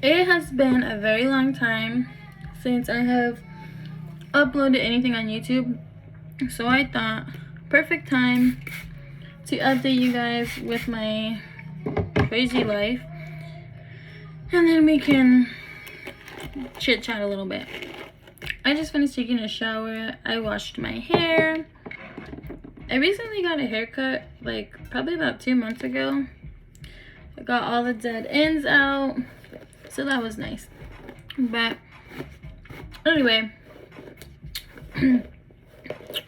It has been a very long time since I have uploaded anything on YouTube, so I thought perfect time to update you guys with my crazy life, and then we can chit chat a little bit. I just finished taking a shower. I washed my hair. I recently got a haircut, like probably about 2 months ago. I got all the dead ends out, so that was nice. But anyway,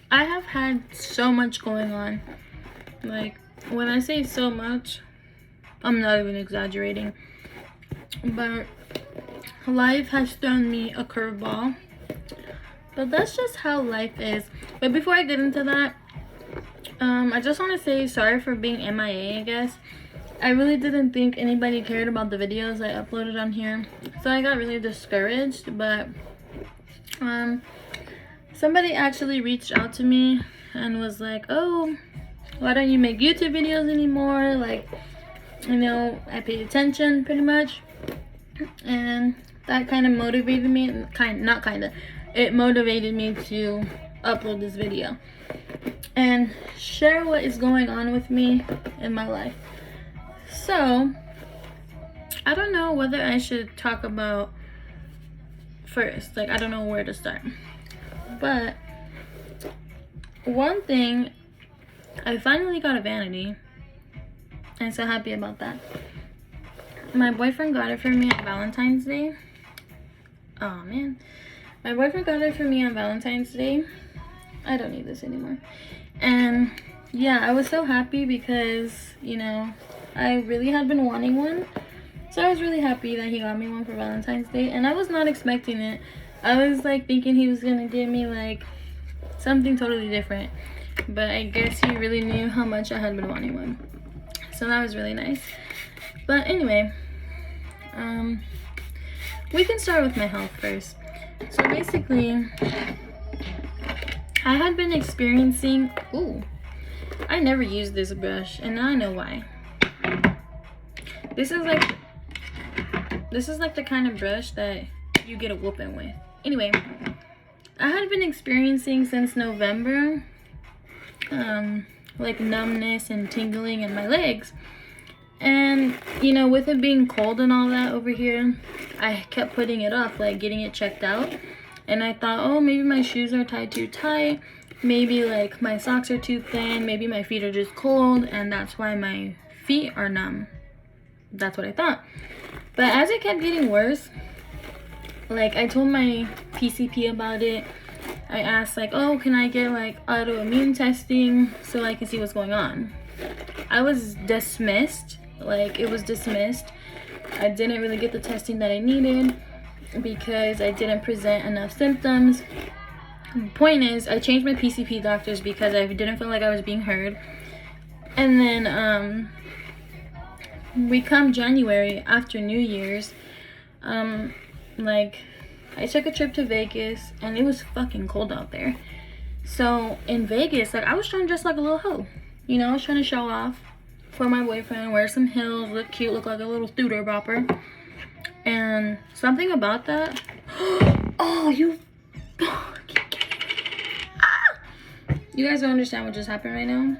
I have had so much going on. Like, when I say so much, I'm not even exaggerating. But life has thrown me a curveball. But that's just how life is. But before I get into that, I just want to say sorry for being MIA, I guess. I really didn't think anybody cared about the videos I uploaded on here, so I got really discouraged. But somebody actually reached out to me and was like, oh, why don't you make YouTube videos anymore? Like, you know, I paid attention pretty much, and that kind of motivated me. It motivated me to upload this video and share what is going on with me in my life. So I don't know whether I should talk about first. Like, I don't know where to start. But one thing, I finally got a vanity. I'm so happy about that. My boyfriend got it for me on Valentine's Day. Oh man. My boyfriend got it for me on Valentine's Day. I don't need this anymore. And yeah, I was so happy because, you know, I really had been wanting one. So I was really happy that he got me one for Valentine's Day. And I was not expecting it. I was like thinking he was gonna give me like something totally different. But I guess he really knew how much I had been wanting one. So that was really nice. But anyway, we can start with my health first. So basically, I had been experiencing, I never used this brush, and now I know why. This is like the kind of brush that you get a whooping with. Anyway, I had been experiencing since November, like numbness and tingling in my legs. And, you know, with it being cold and all that over here, I kept putting it off, like getting it checked out. And I thought, oh, maybe my shoes are tied too tight. Maybe like my socks are too thin. Maybe my feet are just cold, and that's why my feet are numb. That's what I thought. But as it kept getting worse, like I told my PCP about it. I asked like, oh, can I get like autoimmune testing so I can see what's going on? I was dismissed. Like, it was dismissed. I didn't really get the testing that I needed because I didn't present enough symptoms. The point is, I changed my PCP doctors because I didn't feel like I was being heard. And then we come January after New Year's, like I took a trip to Vegas and it was fucking cold out there. So in Vegas, like I was trying to dress like a little hoe. You know, I was trying to show off for my boyfriend, wear some heels, look cute, look like a little studer bopper. And something about that, oh, you you guys don't understand what just happened right now.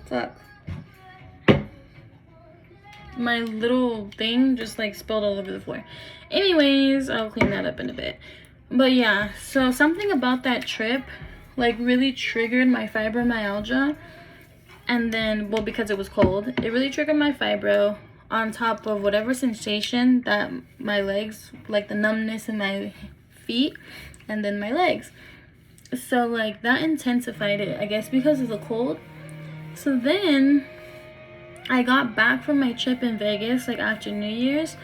Fuck. My little thing just like spilled all over the floor. Anyways, I'll clean that up in a bit. But yeah, so something about that trip like really triggered my fibromyalgia. And then, well, because it was cold, it really triggered my fibro on top of whatever sensation that my legs, like the numbness in my feet and then my legs. So like that intensified it, I guess, because of the cold. So then I got back from my trip in Vegas like after New Year's,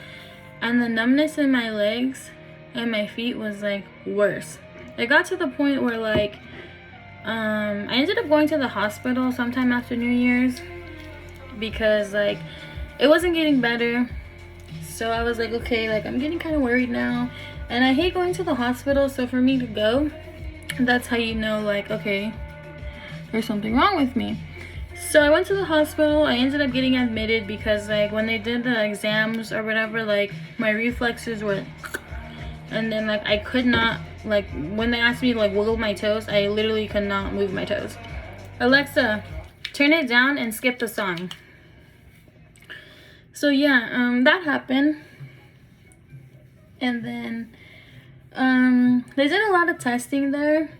and the numbness in my legs and my feet was like worse. It got to the point where like I ended up going to the hospital sometime after New Year's because like it wasn't getting better. So I was like, okay, like I'm getting kind of worried now, and I hate going to the hospital. So for me to go, that's how you know like, okay, there's something wrong with me. So I went to the hospital. I ended up getting admitted because like when they did the exams or whatever, like my reflexes were, and then like I could not, like when they asked me to like wiggle my toes, I literally could not move my toes. Alexa, turn it down and skip the song. So yeah, that happened. And then they did a lot of testing there,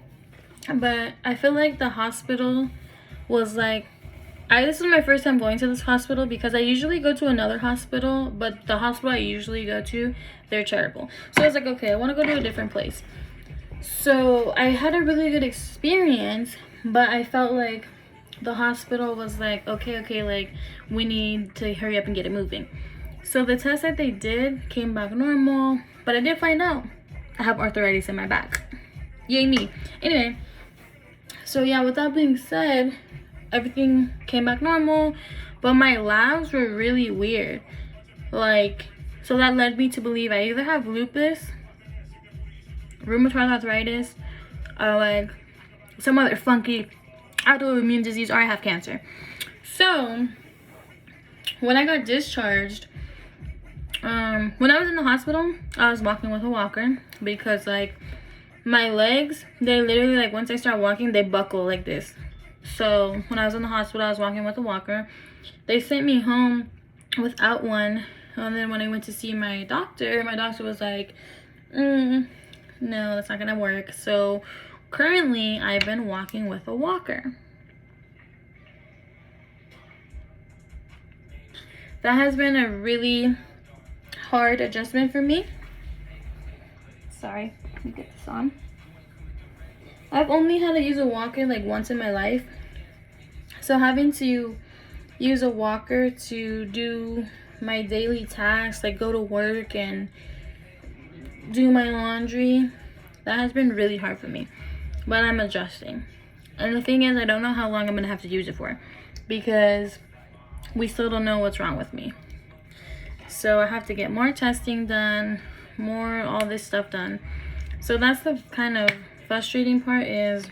but I feel like the hospital was like, this is my first time going to this hospital because I usually go to another hospital, but the hospital I usually go to, they're terrible. So I was like, okay, I want to go to a different place. So I had a really good experience, but I felt like the hospital was like, okay, like we need to hurry up and get it moving. So the test that they did came back normal, but I did find out I have arthritis in my back. Yay me. Anyway, so yeah, with that being said, everything came back normal, but my labs were really weird. Like, so that led me to believe I either have lupus, rheumatoid arthritis, or like some other funky autoimmune disease, or I have cancer. So when I got discharged, when I was in the hospital, I was walking with a walker because like my legs, they literally, like once I start walking, they buckle like this. So when I was in the hospital, I was walking with a walker. They sent me home without one. And then when I went to see my doctor was like, no, that's not gonna work. So currently I've been walking with a walker. That has been a really hard adjustment for me. Sorry, let me get this on. I've only had to use a walker like once in my life. So having to use a walker to do my daily tasks, like go to work and do my laundry, that has been really hard for me. But I'm adjusting. And the thing is, I don't know how long I'm gonna have to use it for because we still don't know what's wrong with me. So I have to get more testing done, more all this stuff done. So that's the kind of frustrating part is,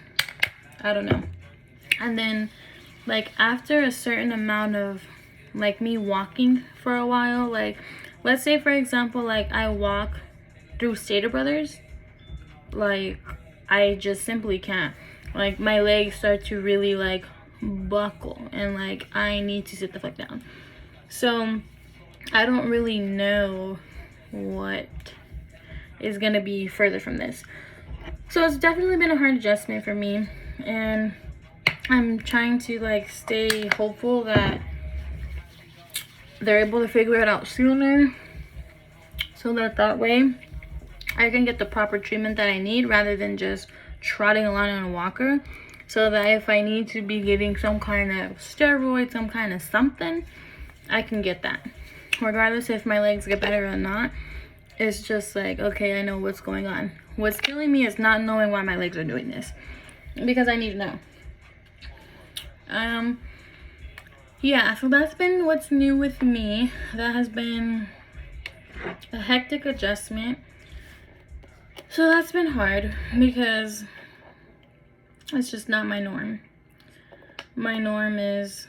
I don't know. And then like after a certain amount of like me walking for a while, like let's say for example, like I walk through Stater Brothers, like I just simply can't. Like my legs start to really like buckle and like I need to sit the fuck down. So I don't really know what is gonna be further from this. So it's definitely been a hard adjustment for me, and I'm trying to like stay hopeful that they're able to figure it out sooner, so that way I can get the proper treatment that I need rather than just trotting along on a walker, so that if I need to be getting some kind of steroid, some kind of something, I can get that. Regardless if my legs get better or not, it's just like, okay, I know what's going on. What's killing me is not knowing why my legs are doing this, because I need to know. Yeah, so that's been what's new with me. That has been a hectic adjustment. So that's been hard because it's just not my norm. My norm is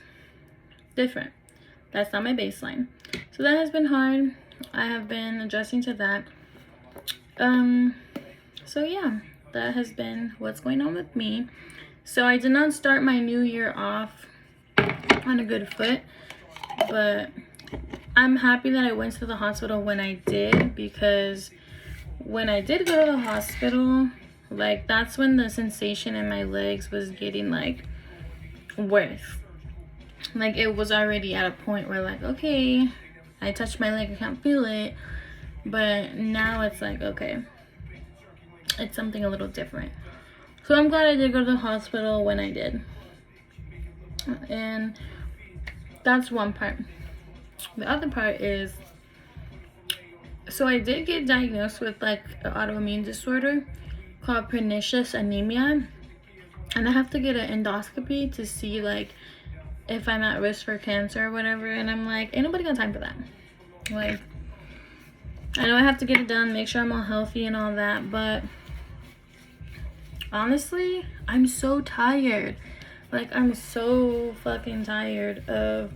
different. That's not my baseline. So that has been hard. I have been adjusting to that. So yeah, that has been what's going on with me. So I did not start my new year off on a good foot, but I'm happy that I went to the hospital when I did, because when I did go to the hospital, like that's when the sensation in my legs was getting like worse. Like it was already at a point where like, okay, I touched my leg, I can't feel it, but now it's like, okay, it's something a little different. So I'm glad I did go to the hospital when I did. And that's one part. The other part is, so I did get diagnosed with like an autoimmune disorder called pernicious anemia, and I have to get an endoscopy to see like if I'm at risk for cancer or whatever. And I'm like, ain't nobody got time for that. Like, I know I have to get it done, make sure I'm all healthy and all that, but honestly, I'm so tired. Like, I'm so fucking tired of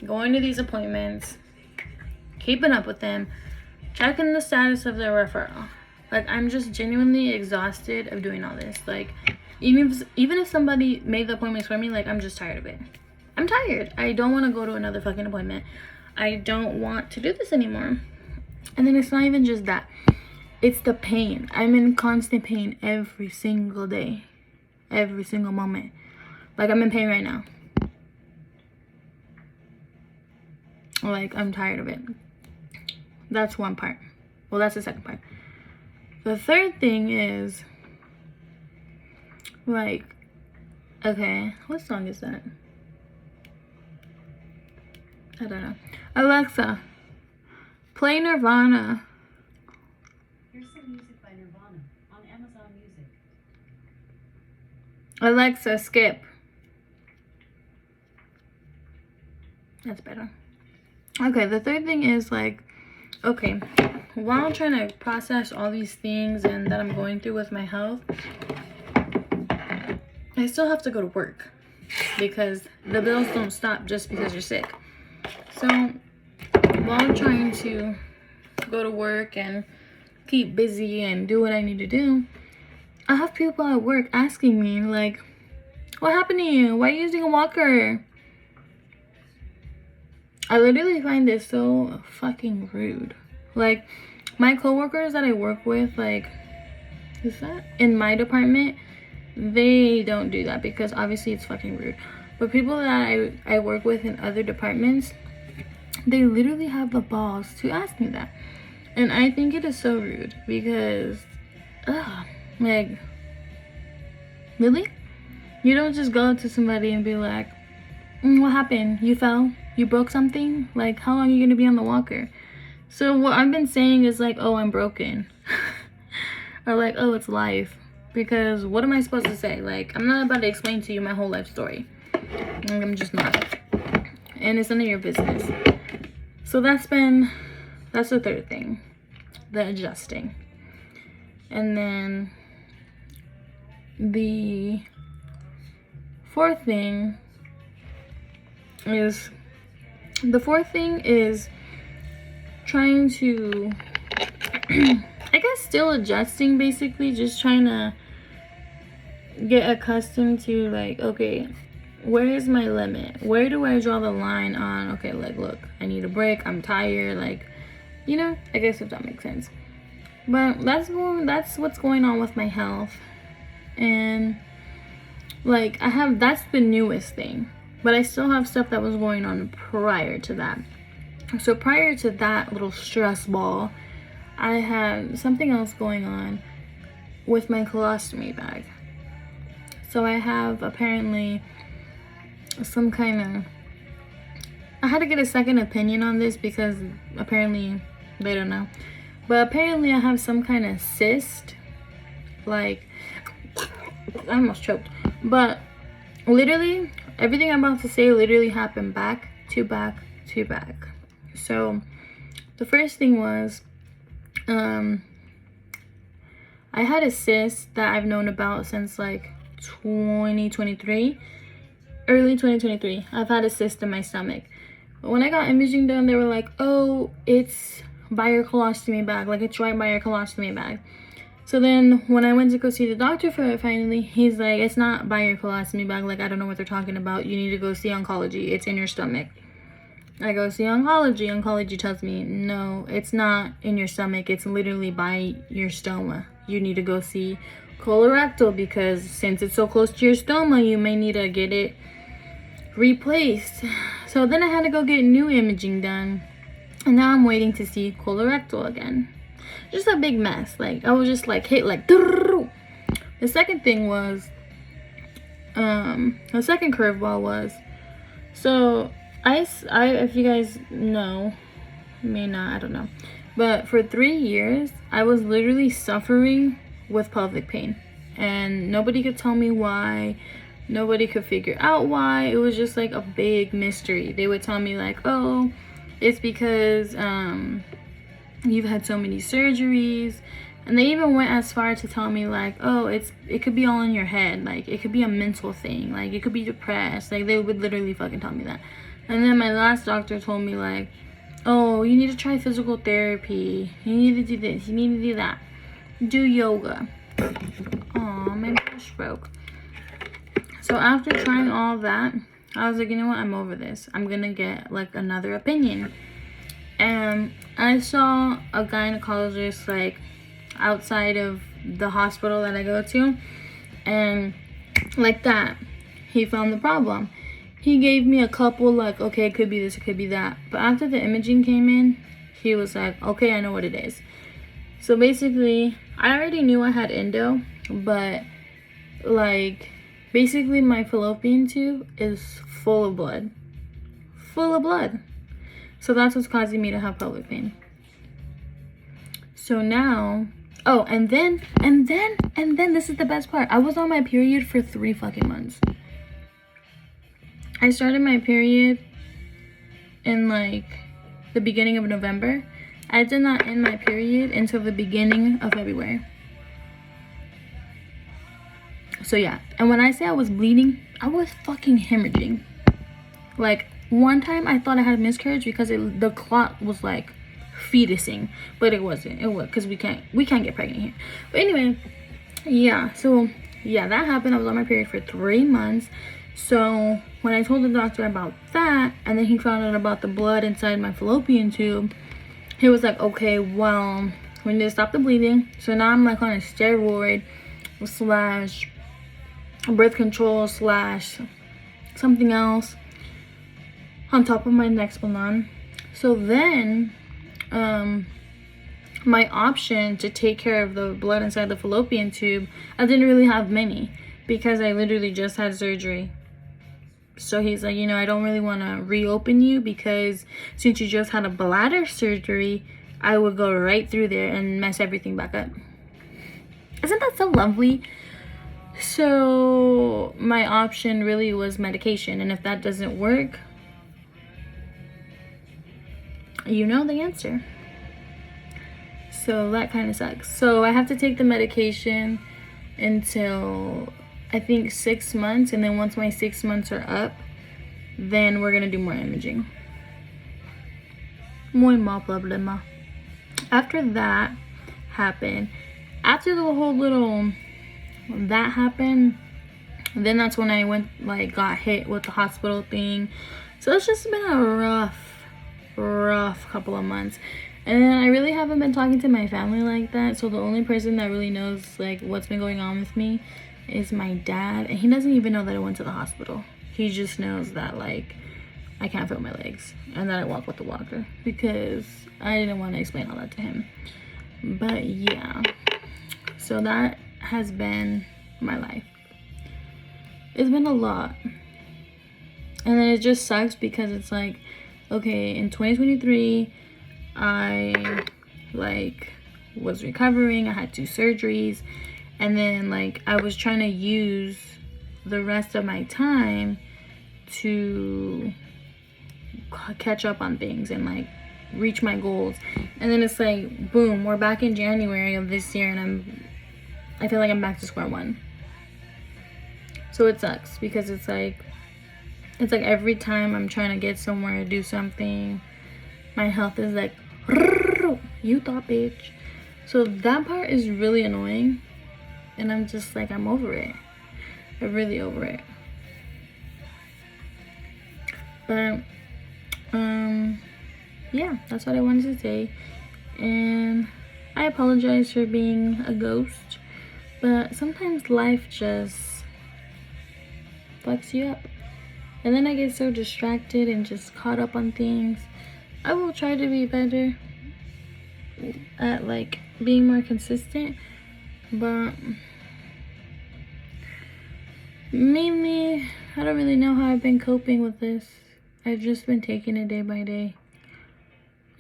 going to these appointments, keeping up with them, checking the status of their referral. Like, I'm just genuinely exhausted of doing all this. Like, even if somebody made the appointments for me, like, I'm just tired of it. I'm tired. I don't want to go to another fucking appointment. I don't want to do this anymore. And then it's not even just that. It's the pain. I'm in constant pain every single day. Every single moment. Like, I'm in pain right now. Like, I'm tired of it. That's one part. Well, that's the second part. The third thing is, like, okay, what song is that? I don't know. Alexa, play Nirvana. Here's some music by Nirvana on Amazon Music. Alexa, skip. That's better. Okay, the third thing is, like, okay, while I'm trying to process all these things and that I'm going through with my health, I still have to go to work because the bills don't stop just because you're sick. So while I'm trying to go to work and keep busy and do what I need to do, I have people at work asking me, like, what happened to you? Why are you using a walker? I literally find this so fucking rude. Like, my coworkers that I work with, like, is that in my department, they don't do that because obviously it's fucking rude. But people that I work with in other departments, they literally have the balls to ask me that. And I think it is so rude because, like, really? You don't just go to somebody and be like, what happened? You fell? You broke something? Like, how long are you going to be on the walker? So what I've been saying is like, oh, I'm broken. Or like, oh, it's life. Because what am I supposed to say? Like, I'm not about to explain to you my whole life story. I'm just not. And it's none of your business. So that's the third thing. The adjusting. And then the fourth thing is trying to I guess still adjusting, basically just trying to get accustomed to, like, okay, where is my limit? Where do I draw the line on, okay, like, look, I need a break, I'm tired, like, you know, I guess if that makes sense. But that's what's going on with my health. And like, that's the newest thing, but I still have stuff that was going on prior to that. So prior to that little stress ball, I had something else going on with my colostomy bag. So I have apparently some kind of, I had to get a second opinion on this because apparently they don't know, but apparently I have some kind of cyst. Like, I almost choked. But literally everything I'm about to say literally happened back to back to back. So the first thing was, I had a cyst that I've known about since like 2023, early 2023. I've had a cyst in my stomach. But when I got imaging done, they were like, oh, it's by your colostomy bag, like it's right by your colostomy bag. So then when I went to go see the doctor for it finally, he's like, it's not by your colostomy bag, like I don't know what they're talking about, you need to go see oncology, it's in your stomach. I go see oncology. Oncology tells me, no, it's not in your stomach. It's literally by your stoma. You need to go see colorectal because since it's so close to your stoma, you may need to get it replaced. So then I had to go get new imaging done. And now I'm waiting to see colorectal again. Just a big mess. Like, I was just like hit like. The second thing was, the second curveball was, so I, if you guys know, may not, I don't know, but for 3 years I was literally suffering with pelvic pain, and nobody could tell me why. Nobody could figure out why. It was just like a big mystery. They would tell me like, oh, it's because you've had so many surgeries And they even went as far to tell me like, oh, it could be all in your head, like it could be a mental thing, like you could be depressed. Like they would literally fucking tell me that. And then my last doctor told me like, oh, you need to try physical therapy, you need to do this, you need to do that, do yoga. Oh, my brush broke. So after trying all that, I was like, you know what, I'm over this, I'm gonna get like another opinion. And I saw a gynecologist like outside of the hospital that I go to, and like that, he found the problem. He gave me a couple like, okay, it could be this, it could be that. But after the imaging came in, he was like, okay, I know what it is. So basically, I already knew I had endo, but like basically my fallopian tube is full of blood. Full of blood. So that's what's causing me to have pelvic pain. So now, oh, and then this is the best part. I was on my period for 3 fucking months. I started my period in like the beginning of November. I did not end my period until the beginning of February. So yeah, and when I say I was bleeding, I was fucking hemorrhaging. Like one time I thought I had a miscarriage because the clot was like fetusing, but it wasn't. It was because we can't get pregnant here. But anyway, yeah, so yeah, that happened. I was on my period for 3 months. So when I told the doctor about that, and then he found out about the blood inside my fallopian tube, he was like, okay, well, we need to stop the bleeding. So now I'm like on a steroid slash birth control slash something else on top of my Nexplanon. So then my option to take care of the blood inside the fallopian tube, I didn't really have many because I literally just had surgery. So he's like, you know, I don't really want to reopen you because since you just had a bladder surgery, I would go right through there and mess everything back up. Isn't that so lovely? So my option really was medication, and if that doesn't work, you know the answer. So that kind of sucks. So I have to take the medication until I think 6 months, and then once my 6 months are up, then we're gonna do more imaging. Muy mal problema. After that happened, after the whole little that happened, then that's when I went like got hit with the hospital thing. So it's just been a rough couple of months. And then I really haven't been talking to my family like that. So the only person that really knows like what's been going on with me is my dad, and he doesn't even know that I went to the hospital. He just knows that like I can't feel my legs and that I walk with the walker, because I didn't want to explain all that to him. But yeah, so that has been my life. It's been a lot, and then it just sucks because it's like, okay, in 2023 I like was recovering. I had 2 surgeries. And then like I was trying to use the rest of my time to catch up on things and like reach my goals. And then it's like, boom, we're back in January of this year, and I feel like I'm back to square one. So it sucks because it's like every time I'm trying to get somewhere, do something, my health is like, you thought, bitch. So that part is really annoying. And I'm just like, I'm over it. I'm really over it. But, yeah, that's what I wanted to say. And I apologize for being a ghost. But sometimes life just fucks you up. And then I get so distracted and just caught up on things. I will try to be better at like being more consistent. But mainly, I don't really know how I've been coping with this. I've just been taking it day by day.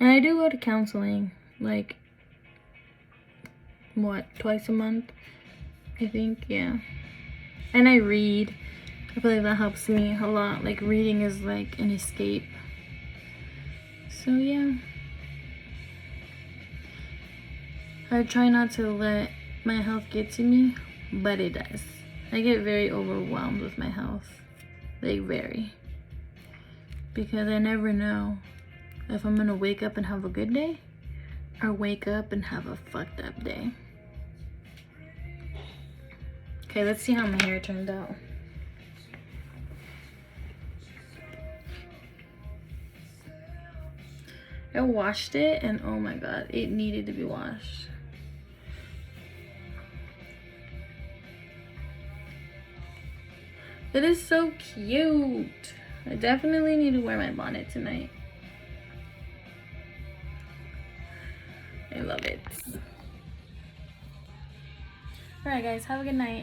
And I do go to counseling, like, what, twice a month? I think, yeah. And I read. I feel like that helps me a lot. Like, reading is like an escape. So, yeah. I try not to let my health get to me, but it does. I get very overwhelmed with my health. Like, very. Because I never know if I'm gonna wake up and have a good day or wake up and have a fucked up day. Okay, let's see how my hair turned out. I washed it and oh my god, it needed to be washed. It is so cute. I definitely need to wear my bonnet tonight. I love it. Alright guys, have a good night.